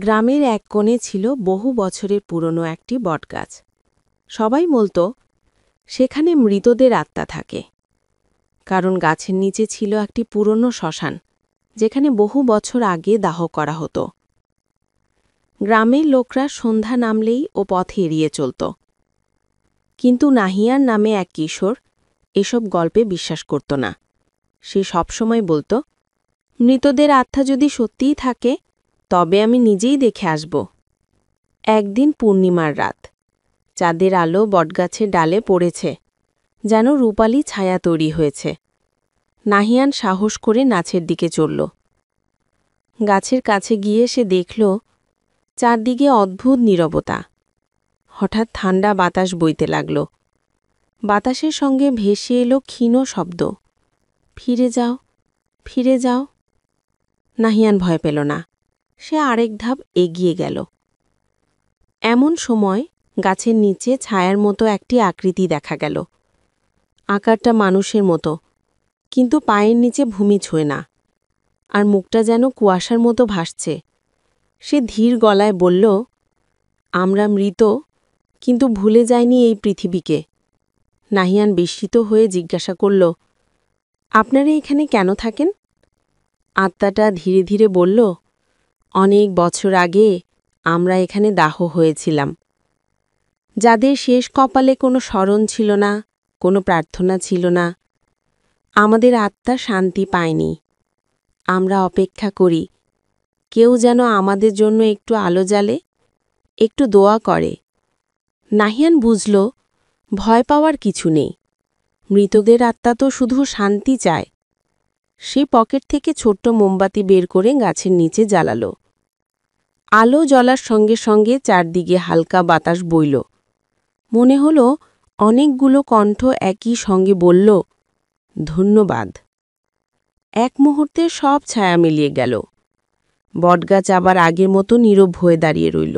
গ্রামের এক কোণে ছিল বহু বছরের পুরনো একটি বটগাছ। সবাই বলত সেখানে মৃতদের আত্মা থাকে, কারণ গাছের নিচে ছিল একটি পুরনো শ্মশান, যেখানে বহু বছর আগে দাহ করা হতো। গ্রামের লোকরা সন্ধ্যা নামলেই ও পথে এড়িয়ে চলত, কিন্তু নাহিয়ান নামে এক কিশোর এসব গল্পে বিশ্বাস করত না। সে সবসময় বলত, মৃতদের আত্মা যদি সত্যিই থাকে, তবে আমি নিজেই দেখে আসব। একদিন পূর্ণিমার রাত, চাঁদের আলো বটগাছের ডালে পড়েছে, যেন রূপালী ছায়া তৈরি হয়েছে। নাহিয়ান সাহস করে নাচের দিকে চলল। গাছের কাছে গিয়ে সে দেখল চারদিকে অদ্ভুত নীরবতা। হঠাৎ ঠান্ডা বাতাস বইতে লাগল। বাতাসের সঙ্গে ভেসে এলো ক্ষীণ শব্দ, ফিরে যাও, ফিরে যাও। নাহিয়ান ভয় পেল না। সে আরেক ধাপ এগিয়ে গেল। এমন সময় গাছের নিচে ছায়ার মতো একটি আকৃতি দেখা গেল। আকারটা মানুষের মতো, কিন্তু পায়ের নিচে ভূমি ছোঁয় না, আর মুখটা যেন কুয়াশার মতো ভাসছে। সে ধীর গলায় বলল, আমরা মৃত, কিন্তু ভুলে যায়নি এই পৃথিবীকে। নাহিয়ান বিস্মিত হয়ে জিজ্ঞাসা করল, আপনারা এখানে কেন থাকেন? আত্মাটা ধীরে ধীরে বলল, অনেক বছর আগে আমরা এখানে দাহ হয়েছিলাম। যাদের শেষ কপালে কোনো স্মরণ ছিল না, কোনো প্রার্থনা ছিল না, আমাদের আত্মা শান্তি পায়নি। আমরা অপেক্ষা করি কেউ যেন আমাদের জন্য একটু আলো জ্বালে, একটু দোয়া করে। নাহিয়ান বুঝল, ভয় পাওয়ার কিছু নেই। মৃতদের আত্মা তো শুধু শান্তি চায়। সে পকেট থেকে ছোট্ট মোমবাতি বের করে গাছের নিচে জ্বালাল। আলো জ্বলার সঙ্গে সঙ্গে চারদিকে হালকা বাতাস বইল। মনে হল অনেকগুলো কণ্ঠ একই সঙ্গে বলল, ধন্যবাদ। এক মুহূর্তে সব ছায়া মিলিয়ে গেল। বটগাছ আবার আগের মতো নীরব হয়ে দাঁড়িয়ে রইল।